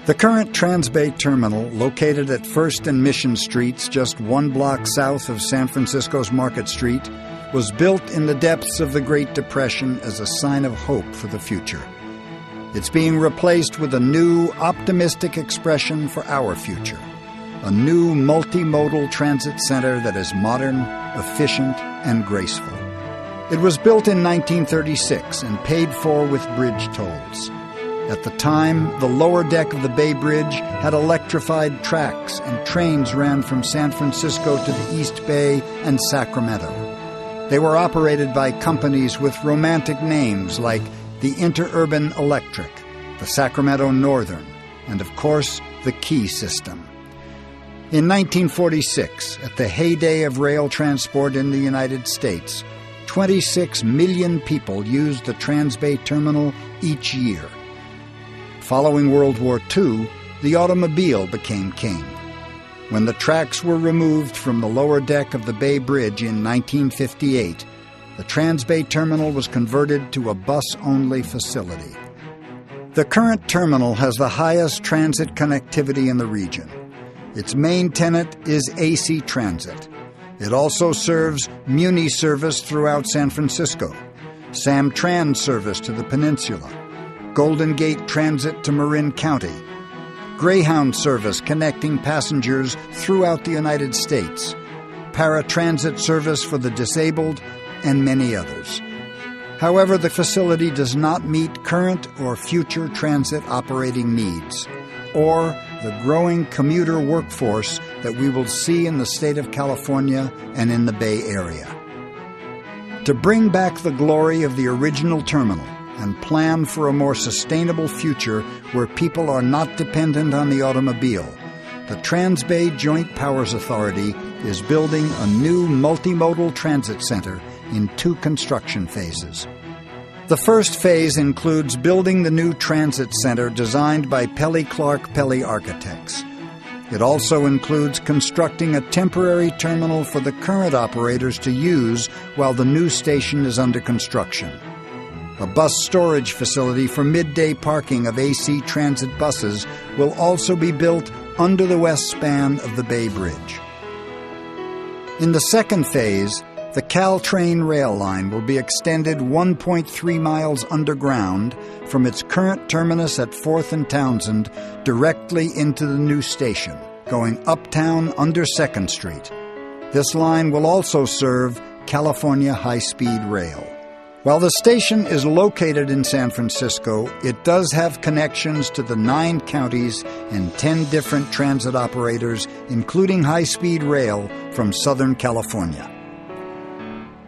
The current Transbay terminal, located at 1st and Mission Streets, just 1 block south of San Francisco's Market Street, was built in the depths of the Great Depression as a sign of hope for the future. It's being replaced with a new, optimistic expression for our future, a new multimodal transit center that is modern, efficient, and graceful. It was built in 1936 and paid for with bridge tolls. At the time, the lower deck of the Bay Bridge had electrified tracks, and trains ran from San Francisco to the East Bay and Sacramento. They were operated by companies with romantic names like the Interurban Electric, the Sacramento Northern, and of course, the Key System. In 1946, at the heyday of rail transport in the United States, 26 million people used the Transbay terminal each year. Following World War II, the automobile became king. When the tracks were removed from the lower deck of the Bay Bridge in 1958, the Transbay terminal was converted to a bus-only facility. The current terminal has the highest transit connectivity in the region. Its main tenant is AC Transit. It also serves Muni service throughout San Francisco, Samtrans service to the peninsula, Golden Gate Transit to Marin County, Greyhound service connecting passengers throughout the United States, paratransit service for the disabled, and many others. However, the facility does not meet current or future transit operating needs, or the growing commuter workforce that we will see in the state of California and in the Bay Area. To bring back the glory of the original terminal and plan for a more sustainable future where people are not dependent on the automobile, the Transbay Joint Powers Authority is building a new multimodal transit center in 2 construction phases. The first phase includes building the new transit center designed by Pelly Clark Pelly Architects. It also includes constructing a temporary terminal for the current operators to use while the new station is under construction. A bus storage facility for midday parking of AC Transit buses will also be built under the west span of the Bay Bridge. In the second phase, the Caltrain rail line will be extended 1.3 miles underground from its current terminus at 4th and Townsend directly into the new station, going uptown under 2nd Street. This line will also serve California High-Speed Rail. While the station is located in San Francisco, it does have connections to the 9 counties and 10 different transit operators, including high-speed rail from Southern California.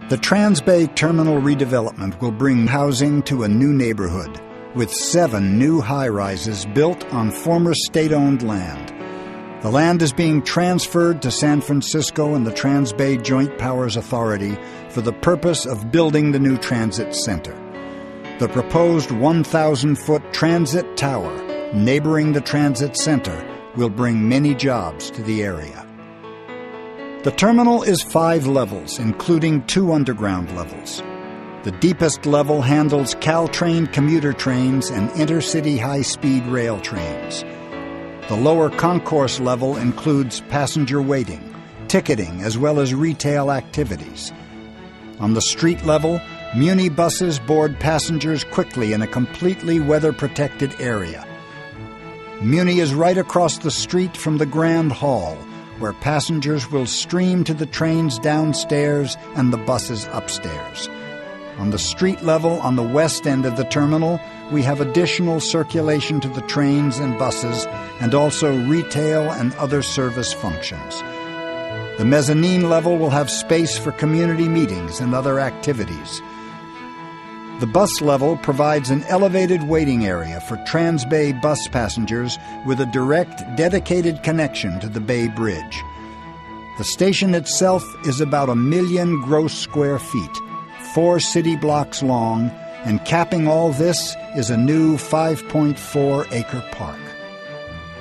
The Transbay terminal redevelopment will bring housing to a new neighborhood, with 7 new high-rises built on former state-owned land. The land is being transferred to San Francisco and the Transbay Joint Powers Authority for the purpose of building the new transit center. The proposed 1,000-foot transit tower neighboring the transit center will bring many jobs to the area. The terminal is 5 levels, including 2 underground levels. The deepest level handles Caltrain commuter trains and intercity high-speed rail trains. The lower concourse level includes passenger waiting, ticketing, as well as retail activities. On the street level, Muni buses board passengers quickly in a completely weather-protected area. Muni is right across the street from the Grand Hall, where passengers will stream to the trains downstairs and the buses upstairs. On the street level on the west end of the terminal, we have additional circulation to the trains and buses, and also retail and other service functions. The mezzanine level will have space for community meetings and other activities. The bus level provides an elevated waiting area for Transbay bus passengers with a direct, dedicated connection to the Bay Bridge. The station itself is about 1 million gross square feet, 4 city blocks long, and capping all this is a new 5.4-acre park.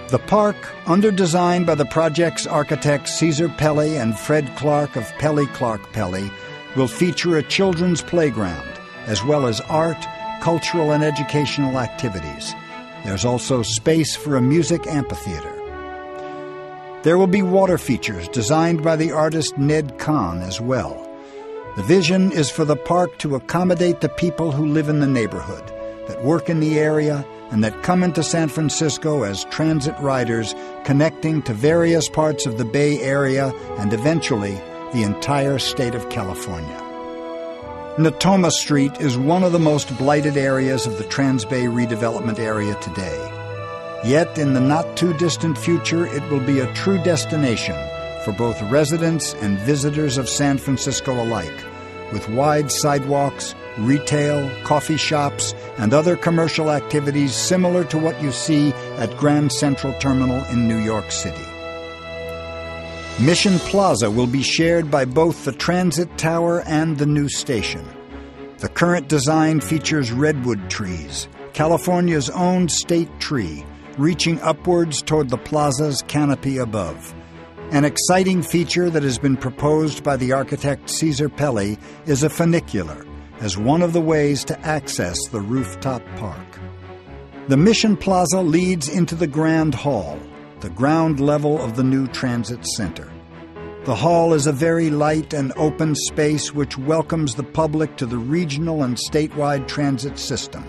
The park, under design by the project's architects Caesar Pelly and Fred Clark of Pelly Clark Pelly, will feature a children's playground, as well as art, cultural and educational activities. There's also space for a music amphitheater. There will be water features designed by the artist Ned Kahn as well. The vision is for the park to accommodate the people who live in the neighborhood, that work in the area, and that come into San Francisco as transit riders connecting to various parts of the Bay Area and eventually the entire state of California. Natoma Street is one of the most blighted areas of the Transbay redevelopment area today. Yet, in the not-too-distant future, it will be a true destination for both residents and visitors of San Francisco alike, with wide sidewalks, retail, coffee shops, and other commercial activities similar to what you see at Grand Central Terminal in New York City. Mission Plaza will be shared by both the Transit Tower and the new station. The current design features redwood trees, California's own state tree, reaching upwards toward the plaza's canopy above. An exciting feature that has been proposed by the architect Cesar Pelli is a funicular, as one of the ways to access the rooftop park. The Mission Plaza leads into the Grand Hall, the ground level of the new transit center. The hall is a very light and open space which welcomes the public to the regional and statewide transit system.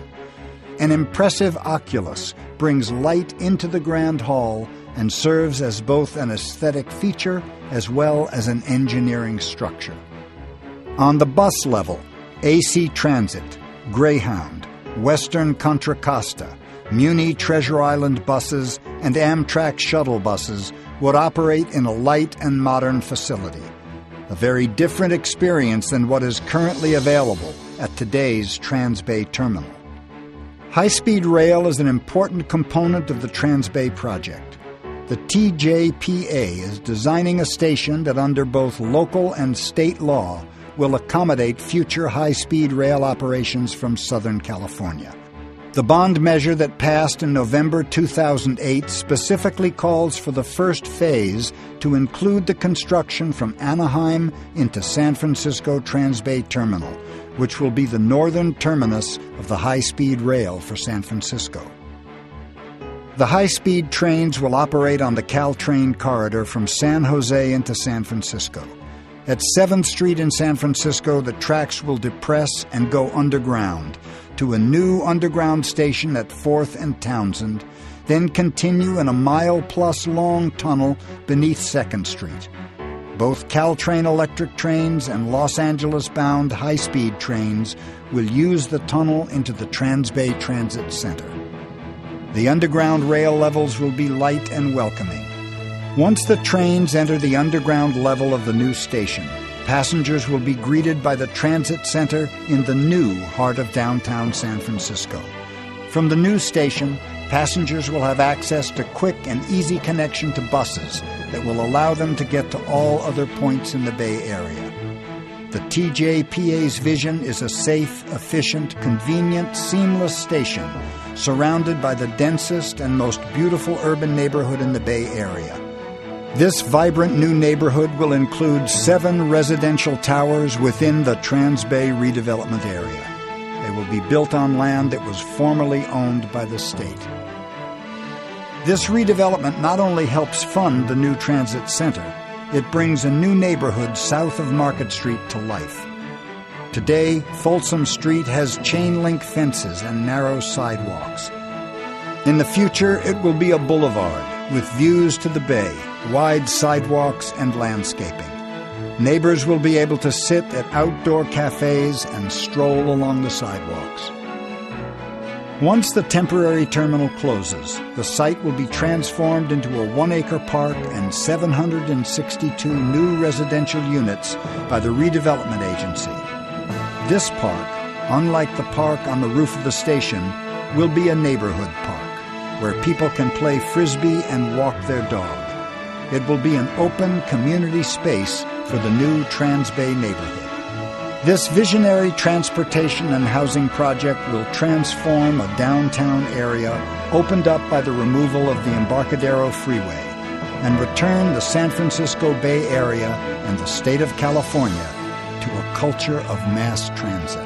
An impressive oculus brings light into the Grand Hall and serves as both an aesthetic feature as well as an engineering structure. On the bus level, AC Transit, Greyhound, Western Contra Costa, Muni Treasure Island buses, and Amtrak shuttle buses would operate in a light and modern facility. A very different experience than what is currently available at today's Transbay terminal. High-speed rail is an important component of the Transbay project. The TJPA is designing a station that under both local and state law will accommodate future high-speed rail operations from Southern California. The bond measure that passed in November 2008 specifically calls for the first phase to include the construction from Anaheim into San Francisco Transbay Terminal, which will be the northern terminus of the high-speed rail for San Francisco. The high-speed trains will operate on the Caltrain corridor from San Jose into San Francisco. At 7th Street in San Francisco, the tracks will depress and go underground to a new underground station at 4th and Townsend, then continue in a mile-plus long tunnel beneath 2nd Street. Both Caltrain electric trains and Los Angeles-bound high-speed trains will use the tunnel into the Transbay Transit Center. The underground rail levels will be light and welcoming. Once the trains enter the underground level of the new station, passengers will be greeted by the transit center in the new heart of downtown San Francisco. From the new station, passengers will have access to quick and easy connection to buses that will allow them to get to all other points in the Bay Area. The TJPA's vision is a safe, efficient, convenient, seamless station surrounded by the densest and most beautiful urban neighborhood in the Bay Area. This vibrant new neighborhood will include 7 residential towers within the Transbay redevelopment area. They will be built on land that was formerly owned by the state. This redevelopment not only helps fund the new transit center, it brings a new neighborhood south of Market Street to life. Today, Folsom Street has chain-link fences and narrow sidewalks. In the future, it will be a boulevard with views to the bay, wide sidewalks and landscaping. Neighbors will be able to sit at outdoor cafes and stroll along the sidewalks. Once the temporary terminal closes, the site will be transformed into a 1-acre park and 762 new residential units by the redevelopment agency. This park, unlike the park on the roof of the station, will be a neighborhood park where people can play frisbee and walk their dog. It will be an open community space for the new Transbay neighborhood. This visionary transportation and housing project will transform a downtown area opened up by the removal of the Embarcadero Freeway and return the San Francisco Bay Area and the state of California to a culture of mass transit.